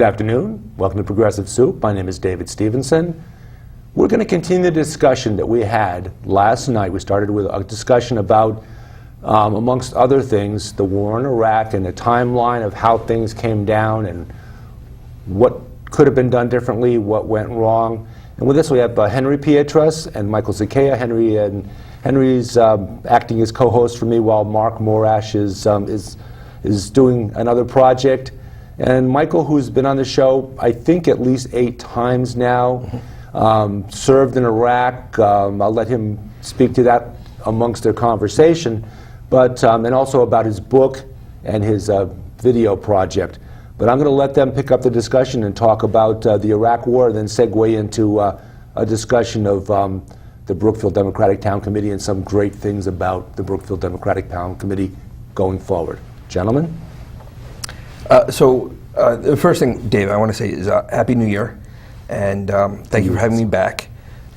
Good afternoon. Welcome to Progressive Soup. My name is David Stevenson. We're going to continue the discussion that we had last night. We started with a discussion about, amongst other things, the war in Iraq and the timeline of how things came down and what could have been done differently, what went wrong. And with this, we have Henry Pietras and Michael Zacchea. Henry's acting as co-host for me, while Mark Morash is doing another project. And Michael, who's been on the show, I think at least 8 times now, served in Iraq. I'll let him speak to that amongst their conversation, but and also about his book and his video project. But I'm going to let them pick up the discussion and talk about the Iraq War, and then segue into a discussion of the Brookfield Democratic Town Committee and some great things about the Brookfield Democratic Town Committee going forward. Gentlemen? The first thing, Dave, I want to say is Happy New Year, and thank you for having me back.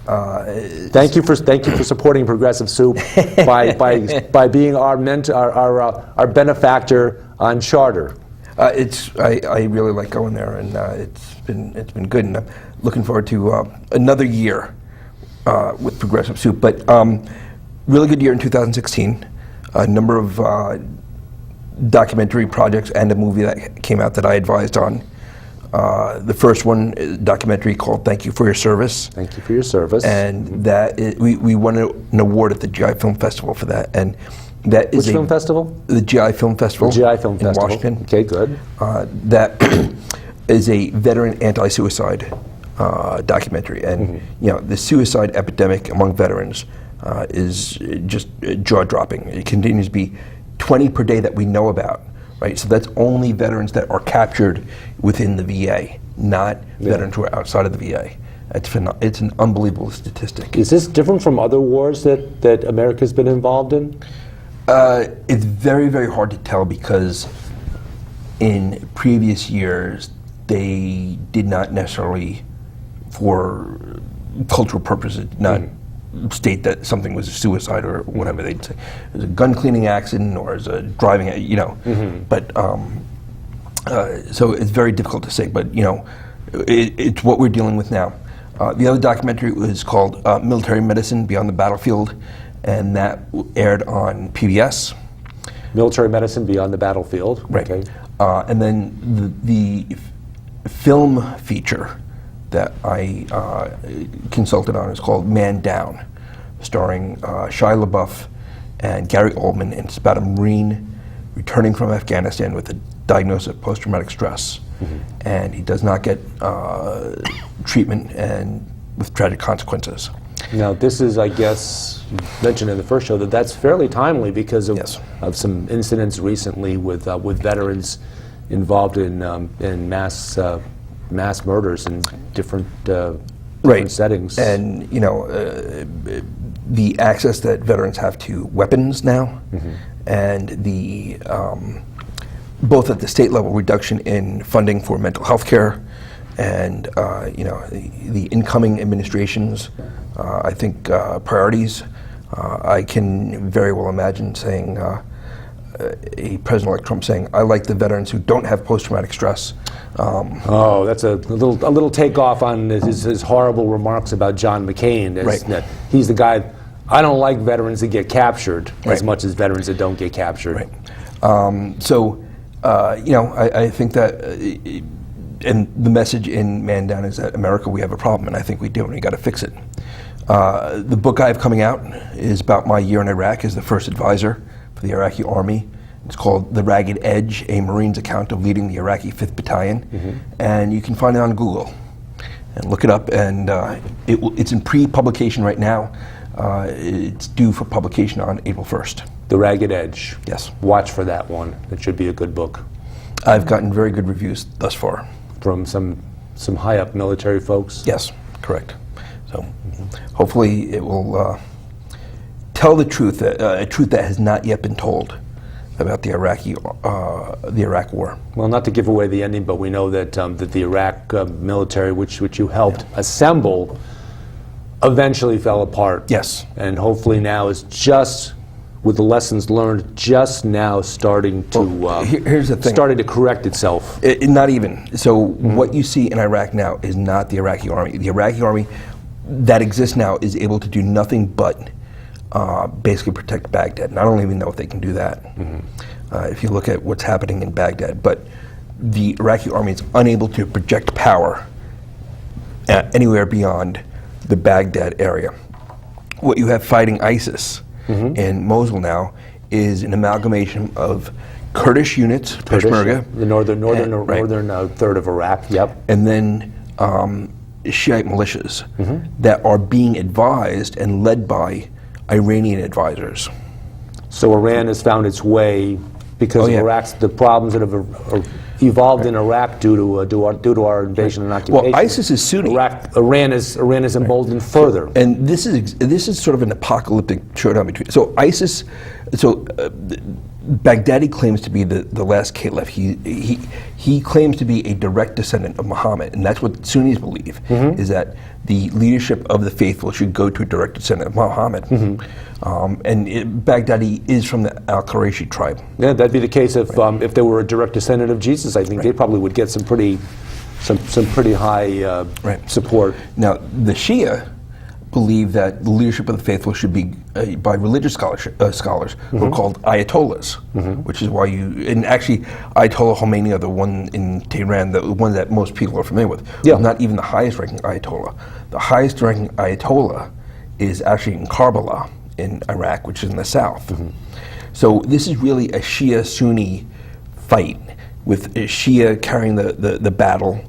Thank you for supporting Progressive Soup by being our our benefactor on charter. I really like going there, and it's been good, and I'm looking forward to another year with Progressive Soup. But really good year in 2016. A number of documentary projects and a movie that came out that I advised on. The first one is a documentary called Thank You for Your Service. Thank you for your service. And that we won an award at the GI Film Festival for that. And that is Which film festival? The GI Film Festival. The GI Film Festival. In Washington. Okay, good. That is a veteran anti-suicide documentary. And you know, the suicide epidemic among veterans is just jaw-dropping. It continues to be 20 per day that we know about, right? So that's only veterans that are captured within the VA, not veterans who are outside of the VA. It's an unbelievable statistic. Is this different from other wars that America's been involved in? It's very, very hard to tell, because in previous years, they did not necessarily, for cultural purposes, not state that something was a suicide or whatever. They'd say it was a gun cleaning accident or as a driving, you know. But so it's very difficult to say. But you know, it's what we're dealing with now. The other documentary was called Military Medicine Beyond the Battlefield, and that aired on PBS. Military Medicine Beyond the Battlefield. Right. Okay. And then the film feature that I consulted on is called Man Down, starring Shia LaBeouf and Gary Oldman, and it's about a Marine returning from Afghanistan with a diagnosis of post-traumatic stress, and he does not get treatment, and with tragic consequences. Now, this is, I guess, you mentioned in the first show that that's fairly timely because of some incidents recently with veterans involved in mass murders in different settings. And you know, the access that veterans have to weapons now, and the both at the state level reduction in funding for mental health care, and you know, the incoming administration's I think priorities. I can very well imagine saying a president like Trump saying, "I like the veterans who don't have post-traumatic stress." That's a little takeoff on his horrible remarks about John McCain. That he's the guy. I don't like veterans that get captured as much as veterans that don't get captured. Right. You know, I think that, and the message in Man Down is that America, we have a problem, and I think we do, and we got to fix it. The book I have coming out is about my year in Iraq as the first advisor for the Iraqi Army. It's called The Ragged Edge, a Marine's account of leading the Iraqi 5th Battalion. And you can find it on Google and look it up. And it's in pre-publication right now. It's due for publication on April 1st. The Ragged Edge. Yes. Watch for that one. It should be a good book. I've gotten very good reviews thus far. From some high-up military folks? Yes, correct. So hopefully it will tell the truth, a truth that has not yet been told about the Iraq War. Well, not to give away the ending, but we know that that the Iraq military, which you helped assemble, eventually fell apart. Yes. And hopefully now is just with the lessons learned just now starting to here's the thing. starting to correct itself? Not even. So what you see in Iraq now is not the Iraqi army. The Iraqi army that exists now is able to do nothing but basically protect Baghdad. And I don't even know if they can do that. If you look at what's happening in Baghdad. But the Iraqi army is unable to project power anywhere beyond the Baghdad area. What you have fighting ISIS in Mosul now is an amalgamation of Kurdish units, Peshmerga, the northern third of Iraq. Yep. and then Shiite militias that are being advised and led by Iranian advisors. So Iran has found its way because of Iraq's the problems that have evolved in Iraq due to our invasion and occupation. Well, ISIS is Sunni. Iran is emboldened further. And this is sort of an apocalyptic showdown between. So ISIS, Baghdadi claims to be the last caliph. He claims to be a direct descendant of Muhammad, and that's what Sunnis believe, is that the leadership of the faithful should go to a direct descendant of Muhammad. Baghdadi is from the Al-Qurayshi tribe. Yeah, that'd be the case if they were a direct descendant of Jesus. I think they probably would get some pretty high support. Now, the Shia believe that the leadership of the faithful should be by religious scholars who are called ayatollahs, which is why and actually Ayatollah Khomeini, the one in Tehran, the one that most people are familiar with, was not even the highest ranking ayatollah. The highest ranking ayatollah is actually in Karbala in Iraq, which is in the south. So this is really a Shia-Sunni fight, with Shia carrying the battle,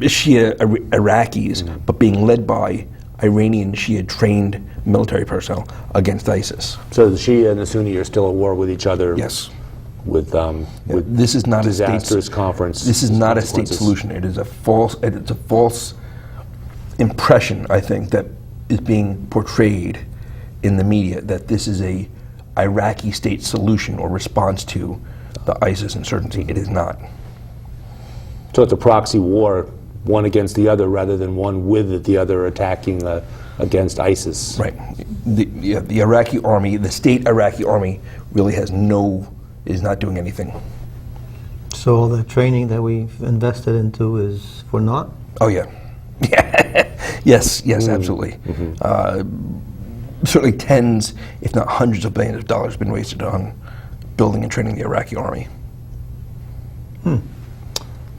Shia Iraqis, but being led by Iranian Shia-trained military personnel against ISIS. So the Shia and the Sunni are still at war with each other. Yes. With this is not disastrous conference. This is not a state solution. It is a false impression, I think, that is being portrayed in the media, that this is a Iraqi state solution or response to the ISIS insurgency. It is not. So it's a proxy war, one against the other, rather than one with the other attacking against ISIS. Right. The Iraqi army, the state Iraqi army, really is not doing anything. So all the training that we've invested into is for naught? Oh yeah. Yes, absolutely. Certainly tens, if not hundreds of billions of dollars have been wasted on building and training the Iraqi army.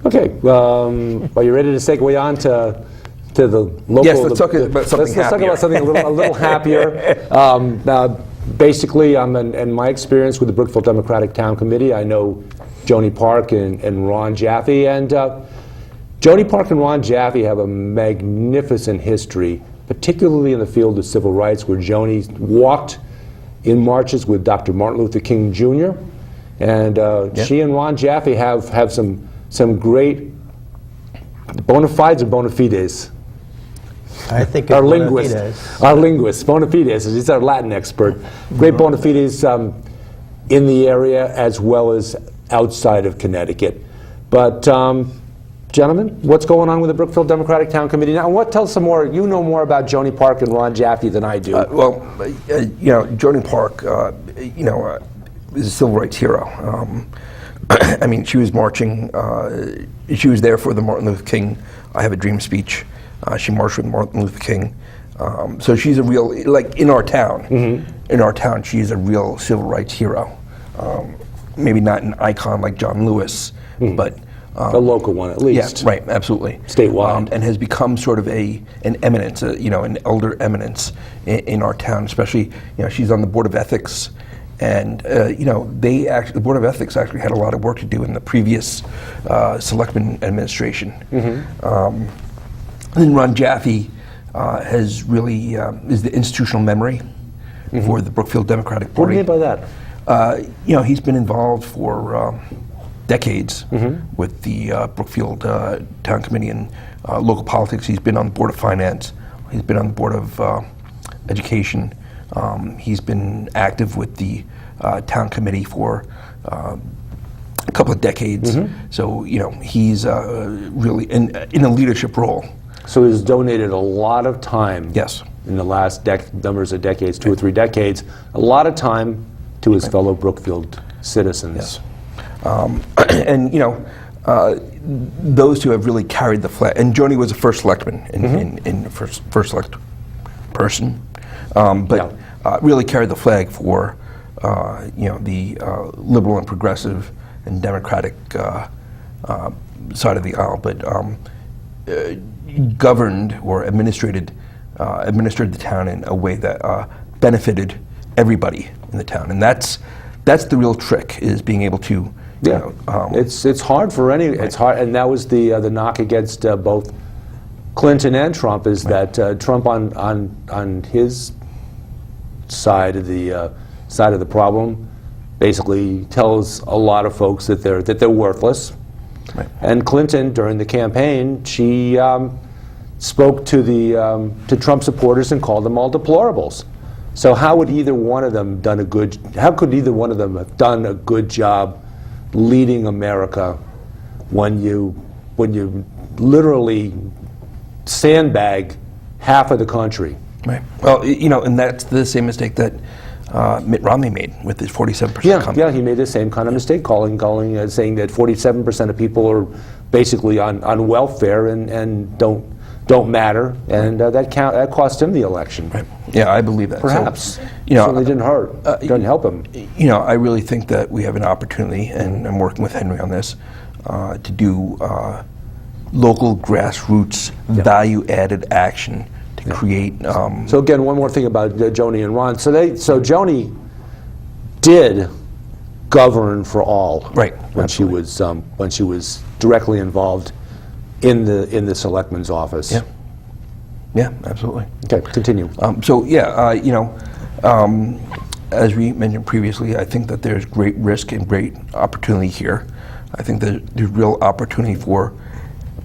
Okay, are you ready to segue on to the local? Yes, let's talk about something happier. Let's talk about something a little happier. Basically, in my experience with the Brookfield Democratic Town Committee, I know Joni Park and Ron Jaffe, and Joni Park and Ron Jaffe have a magnificent history, particularly in the field of civil rights, where Joni walked in marches with Dr. Martin Luther King Jr., and she and Ron Jaffe have some great bona fides or bona fides. I think our linguist, bona fides, he's our Latin expert. Great bona fides in the area as well as outside of Connecticut. But gentlemen, what's going on with the Brookfield Democratic Town Committee now? Tell us some more. You know more about Joni Park and Ron Jaffe than I do. Joni Park, is a civil rights hero. I mean, she was marching. She was there for the Martin Luther King "I Have a Dream" speech. She marched with Martin Luther King. So she's a real, like in our town. In our town, she is a real civil rights hero. Maybe not an icon like John Lewis, but a local one at least. Yeah, right, absolutely. Statewide. And has become sort of an eminence, an elder eminence in our town. Especially, she's on the Board of Ethics. And the Board of Ethics actually had a lot of work to do in the previous Selectman administration. And then Ron Jaffe has really is the institutional memory for the Brookfield Democratic Party. What do you mean by that? He's been involved for decades with the Brookfield Town Committee and local politics. He's been on the Board of Finance. He's been on the Board of Education. He's been active with the town committee for a couple of decades. So, he's really in a leadership role. So he's donated a lot of time. Yes. in the last numbers of decades, 2 or 3 decades, a lot of time to his fellow Brookfield citizens. Yes. And those two have really carried the flag. And Joni was the first selectman in first select person, but really carried the flag for the liberal and progressive and democratic side of the aisle, but governed or administered the town in a way that benefited everybody in the town, and that's the real trick, is being able to. It's hard for any. It's hard, and that was the knock against both Clinton and Trump, is that Trump on his side of the problem basically tells a lot of folks that they're worthless. Right. And Clinton, during the campaign, she spoke to Trump supporters and called them all deplorables. So how could either one of them have done a good job leading America when you literally sandbag half of the country? Right. Well, and that's the same mistake that Mitt Romney made with his 47% comment. Yeah, he made the same kind of mistake, saying that 47% of people are basically on welfare and don't matter, and that cost him the election. Right. Yeah, I believe that. Perhaps. Certainly didn't hurt. Didn't help him. I really think that we have an opportunity, and I'm working with Henry on this, to do local grassroots value-added action to create. So again, one more thing about Joni and Ron. So Joni did govern for all. Right. When she was directly involved in the selectman's office. Yeah. Yeah, absolutely. Okay, continue. As we mentioned previously, I think that there's great risk and great opportunity here. I think that there's real opportunity for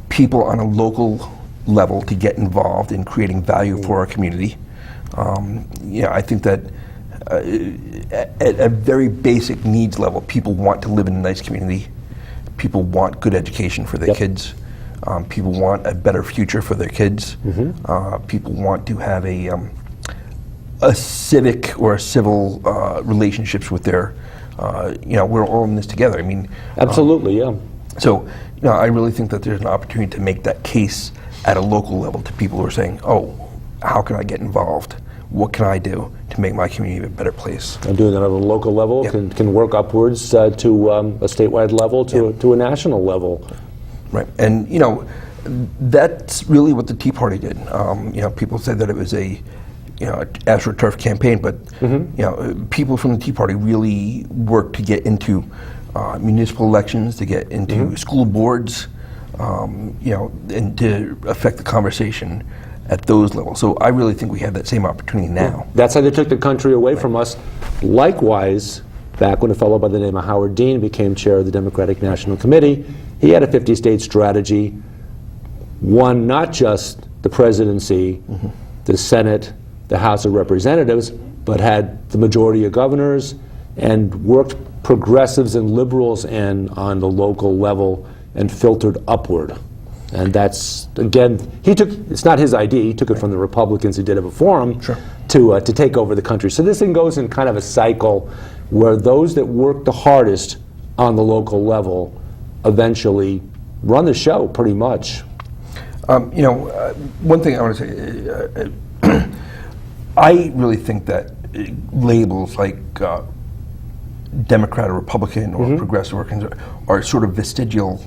people on a local level to get involved in creating value for our community. I think that at a very basic needs level, people want to live in a nice community. People want good education for their kids. People want a better future for their kids. People want to have a civic or a civil relationships with their, we're all in this together. I mean, absolutely, yeah. So, I really think that there's an opportunity to make that case at a local level to people who are saying, "Oh, how can I get involved? What can I do to make my community a better place?" And doing that on a local level can work upwards to a statewide level, to a national level. Right, and that's really what the Tea Party did. People say that it was a AstroTurf campaign, but people from the Tea Party really worked to get into municipal elections, to get into school boards, and to affect the conversation at those levels. So I really think we have that same opportunity now. That's how they took the country away from us. Likewise, back when a fellow by the name of Howard Dean became chair of the Democratic National Committee, he had a 50-state strategy, won not just the presidency, the Senate, the House of Representatives, but had the majority of governors, and worked progressives and liberals in on the local level and filtered upward. And that's, again, it's not his idea, he took it from the Republicans who did it before him to take over the country. So this thing goes in kind of a cycle where those that work the hardest on the local level eventually run the show, pretty much. One thing I want to say, I really think that labels like Democrat or Republican or progressive are sort of vestigial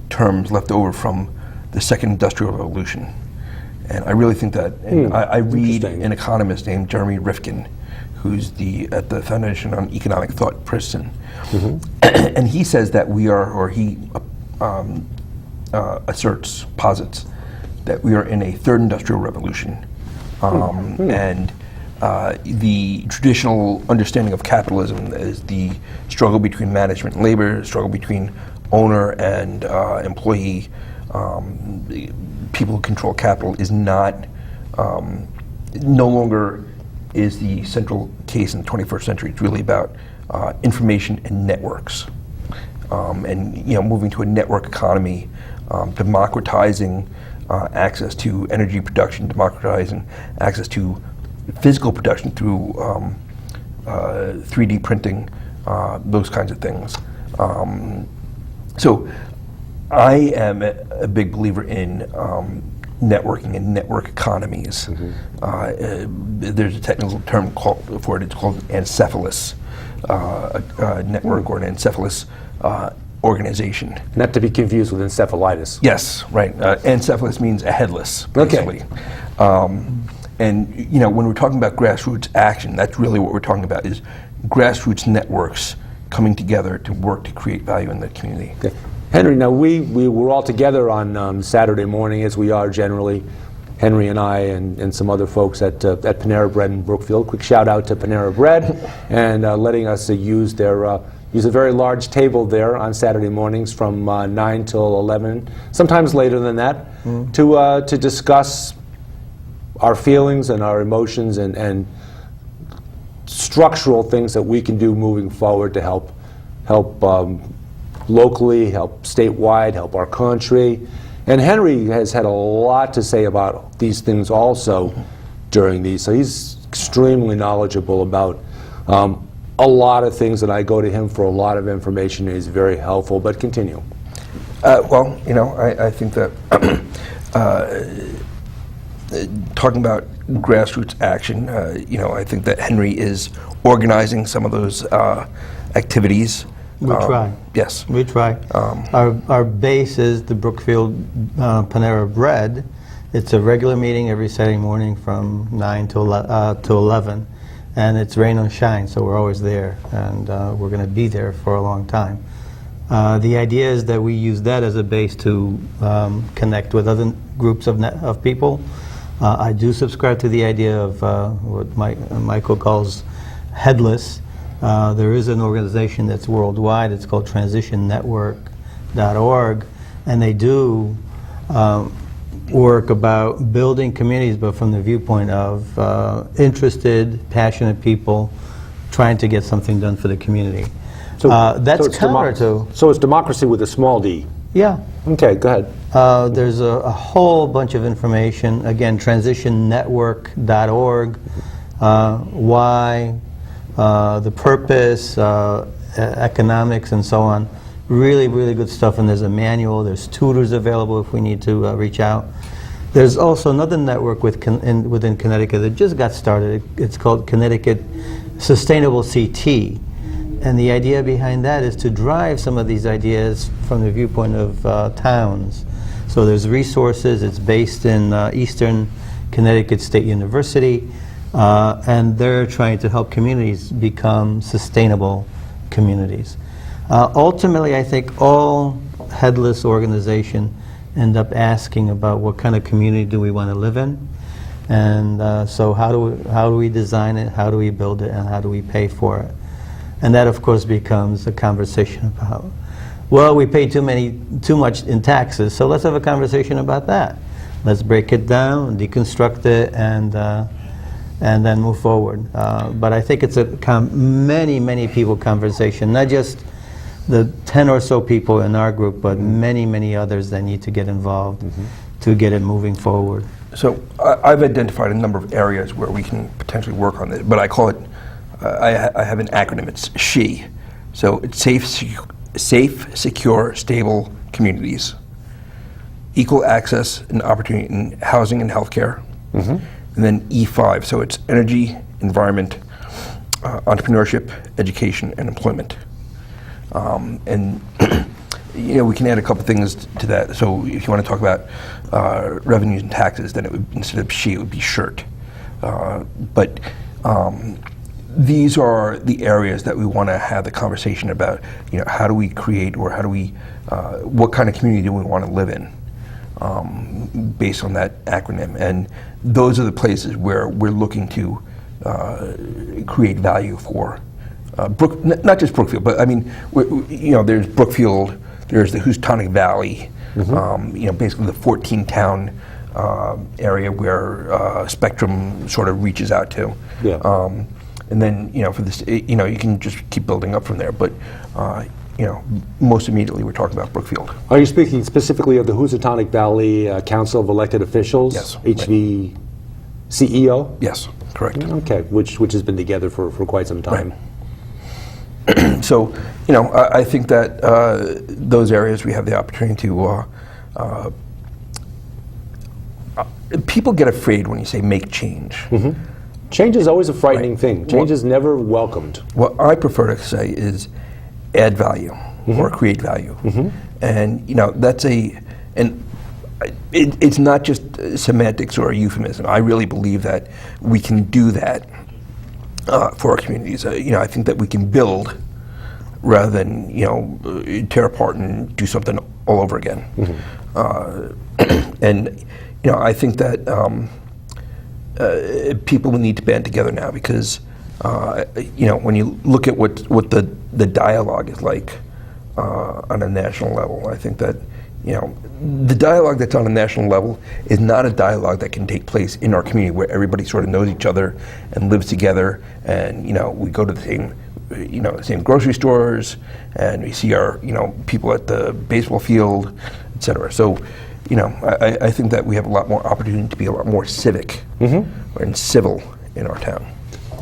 terms left over from the Second Industrial Revolution. And I really think that, and I read an economist named Jeremy Rifkin, who's at the Foundation on Economic Thought at Princeton. And he says that we are, or he posits that we are in a third industrial revolution. And the traditional understanding of capitalism is the struggle between management and labor, struggle between owner and employee. People who control capital is no longer is the central case in the 21st century. It's really about information and networks, and moving to a network economy, democratizing access to energy production, democratizing access to physical production through 3D printing, those kinds of things. So I am a big believer in networking and network economies. There's a technical term for it. It's called encephalus, a network or an encephalus organization. Not to be confused with encephalitis. Yes, right. Encephalus means a headless, basically. And when we're talking about grassroots action, that's really what we're talking about, is grassroots networks coming together to work to create value in the community. Okay. Henry, now we were all together on Saturday morning, as we are generally, Henry and I and some other folks at Panera Bread in Brookfield. Quick shout out to Panera Bread and letting us use a very large table there on Saturday mornings from 9 till 11, sometimes later than that, to discuss our feelings and our emotions and structural things that we can do moving forward to help locally, help statewide, help our country. And Henry has had a lot to say about these things also during these, so he's extremely knowledgeable about a lot of things, and I go to him for a lot of information, and he's very helpful. But continue. Well, I think that talking about grassroots action, I think that Henry is organizing some of those activities. We try. Yes. We try. Our base is the Brookfield Panera Bread. It's a regular meeting every Saturday morning from 9 to 11. And it's rain or shine, so we're always there. And we're going to be there for a long time. The idea is that we use that as a base to connect with other groups of people. I do subscribe to the idea of what Michael calls headless. There is an organization that's worldwide. It's called transitionnetwork.org, and they do work about building communities, but from the viewpoint of interested, passionate people trying to get something done for the community. That's counter to... So it's democracy with a small d. Yeah. Okay, go ahead. There's a whole bunch of information. Again, transitionnetwork.org, why, the purpose, economics, and so on. Really, really good stuff, and there's a manual. There's tutors available if we need to reach out. There's also another network within Connecticut that just got started. It's called Connecticut Sustainable CT. And the idea behind that is to drive some of these ideas from the viewpoint of towns. So there's resources. It's based in Eastern Connecticut State University. And they're trying to help communities become sustainable communities. Ultimately, I think all headless organizations end up asking about what kind of community do we want to live in, and so how do we design it, how do we build it, and how do we pay for it? And that, of course, becomes a conversation about, well, we pay too much in taxes, so let's have a conversation about that. Let's break it down, deconstruct it, and then move forward. But I think it's a many people conversation, not just the 10 or so people in our group, but many others that need to get involved to get it moving forward. So I've identified a number of areas where we can potentially work on this, but I call it, I have an acronym, it's SHE. So it's safe, secure, stable communities. Equal access and opportunity in housing and healthcare. And then E5, so it's energy, environment, entrepreneurship, education, and employment. And we can add a couple things to that. So if you want to talk about revenues and taxes, then it would, instead of she, it would be shirt. But these are the areas that we want to have the conversation about. How do we create, or how do we, what kind of community do we want to live in, based on that acronym. And those are the places where we're looking to create value for. Not just Brookfield, but I mean, there's Brookfield, there's the Houstonic Valley, basically the 14-town area where Spectrum sort of reaches out to. Yeah. And then, for this, you can just keep building up from there. But most immediately we're talking about Brookfield. Are you speaking specifically of the Housatonic Valley Council of Elected Officials? Yes. HVCEO? Yes, correct. Okay, which has been together for quite some time. Right. So, I think that those areas we have the opportunity to. People get afraid when you say make change. Change is always a frightening Right. thing. Change is never welcomed. What I prefer to say is add value or create value, and that's it's not just semantics or a euphemism. I really believe that we can do that for our communities. I think that we can build rather than tear apart and do something all over again. And I think that people need to band together now because when you look at what the dialogue is like on a national level, I think that the dialogue that's on a national level is not a dialogue that can take place in our community where everybody sort of knows each other and lives together, and we go to the same grocery stores, and we see our people at the baseball field, etc. So I think that we have a lot more opportunity to be a lot more civic and civil in our town.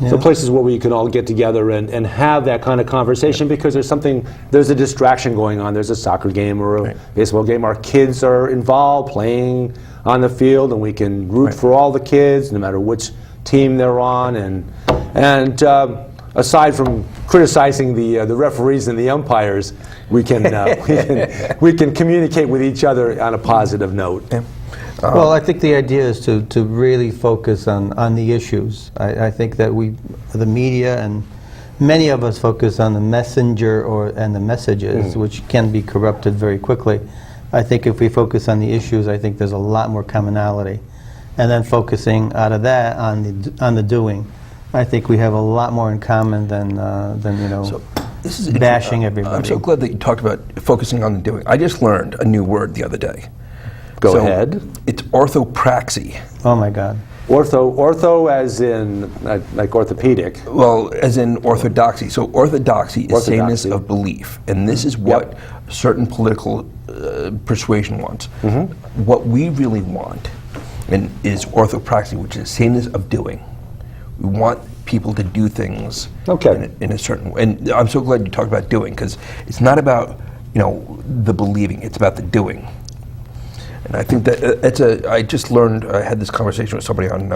So places where we can all get together and have that kind of conversation because there's a distraction going on. There's a soccer game or a baseball game. Our kids are involved playing on the field, and we can root for all the kids, no matter which team they're on. And aside from criticizing the referees and the umpires, we can communicate with each other on a positive note. Well, I think the idea is to really focus on the issues. I think that the media and many of us focus on the messenger and the messages, which can be corrupted very quickly. I think if we focus on the issues, I think there's a lot more commonality. And then focusing out of that on the doing. I think we have a lot more in common than So this is bashing everybody. I'm so glad that you talked about focusing on the doing. I just learned a new word the other day. Go ahead. It's orthopraxy. Oh my God. Ortho as in like orthopedic. Well, as in orthodoxy. So orthodoxy is sameness of belief, and this is what certain political persuasion wants. What we really want is orthopraxy, which is sameness of doing. We want people to do things in a certain way. And I'm so glad you talked about doing, because it's not about the believing; it's about the doing. And I think that I just learned. I had this conversation with somebody on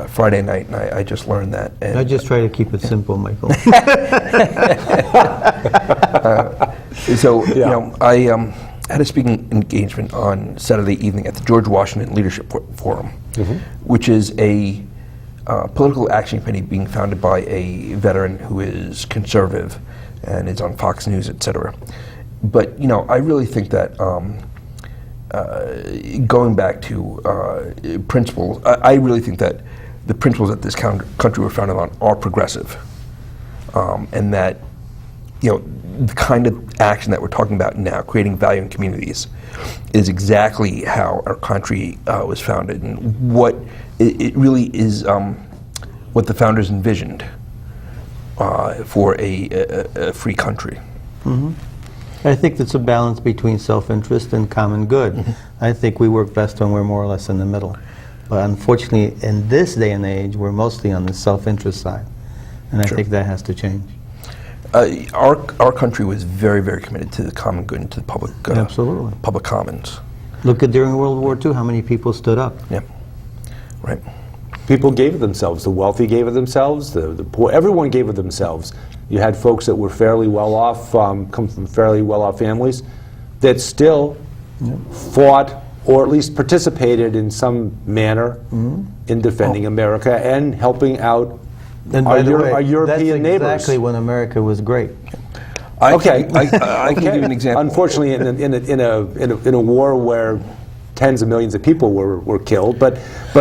Friday night, and I just learned that. And I just try to keep it simple, Michael. I had a speaking engagement on Saturday evening at the George Washington Leadership Forum, which is a political action committee being founded by a veteran who is conservative and is on Fox News, etc. But I really think that going back to principles, I really think that the principles that this country were founded on are progressive, and that the kind of action that we're talking about now, creating value in communities, is exactly how our country was founded, and what it really is what the founders envisioned for a free country. I think it's a balance between self-interest and common good. I think we work best when we're more or less in the middle. But unfortunately, in this day and age, we're mostly on the self-interest side. And I think that has to change. Our country was very, very committed to the common good and to the public commons. Look at during World War II, how many people stood up. Yep. Right. People gave of themselves. The wealthy gave of themselves. The poor. Everyone gave of themselves. You had folks that were fairly well off, come from fairly well off families, that still fought or at least participated in some manner in defending America and helping out our European neighbors. That's exactly when America was great. I can give you an example. Unfortunately, in a war where tens of millions of people were killed, but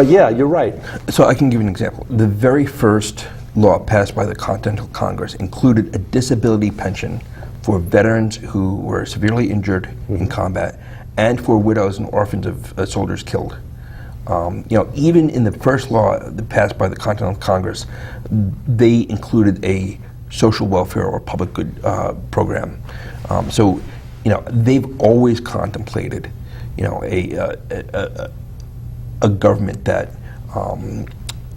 yeah, you're right. So I can give you an example. The very first law passed by the Continental Congress included a disability pension for veterans who were severely injured in combat, and for widows and orphans of soldiers killed. Even in the first law passed by the Continental Congress, they included a social welfare or public good program. So, they've always contemplated, a government that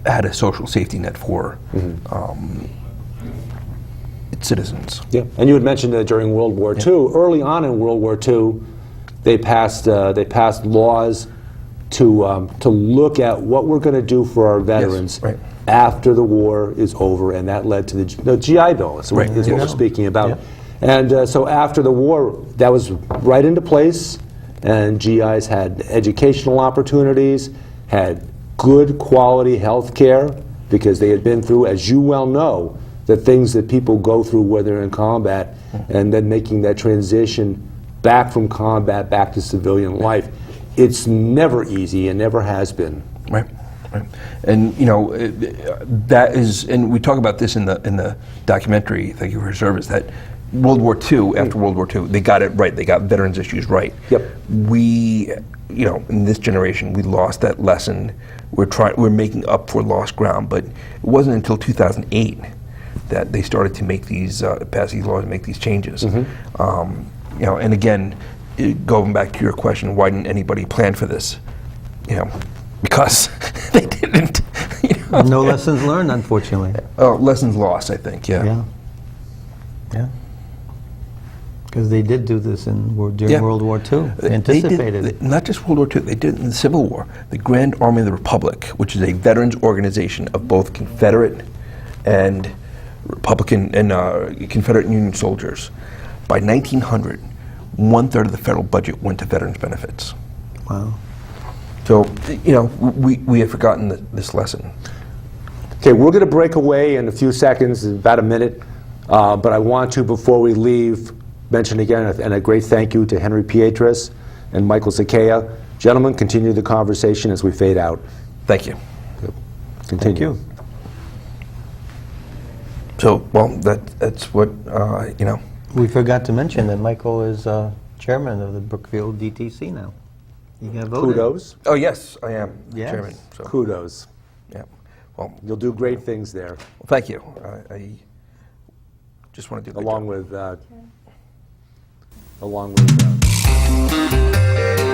had a social safety net for its citizens. Yeah, and you had mentioned that during World War II, early on in World War II, they passed laws to look at what we're going to do for our veterans right. after the war is over, and that led to the GI Bill. Is what we're speaking about. Yeah. And so after the war, that was right into place, and GIs had educational opportunities, had good quality health care, because they had been through, as you well know, the things that people go through when they're in combat, and then making that transition back from combat back to civilian life. It's never easy and never has been. Right. And that is, and we talk about this in the documentary, Thank You for Your Service, that World War II, after World War II, they got it right. They got veterans issues right. Yep. We, in this generation, we lost that lesson. We're making up for lost ground, but it wasn't until 2008 that they started to make these, pass these laws and make these changes. And again, going back to your question, why didn't anybody plan for this? Because they didn't. No lessons learned, unfortunately. Lessons lost, I think. Yeah. Because they did do this during World War II. They anticipated it. Not just World War II, they did it in the Civil War. The Grand Army of the Republic, which is a veterans organization of both Confederate and Republican and Confederate Union soldiers. By 1900, 1/3 of the federal budget went to veterans benefits. Wow. So, we have forgotten this lesson. Okay, we're going to break away in a few seconds, about a minute, but I want to, before we leave, mention again, and a great thank you to Henry Pietras and Michael Zacchea. Gentlemen, continue the conversation as we fade out. Thank you. Continue. Thank you. So, well, that's what, We forgot to mention that Michael is chairman of the Brookfield DTC now. You got voted. Kudos. Oh, yes, I am Yes. chairman. So, Kudos. yeah. Well, You'll do great things there, thank you. I just want to do a good along job. with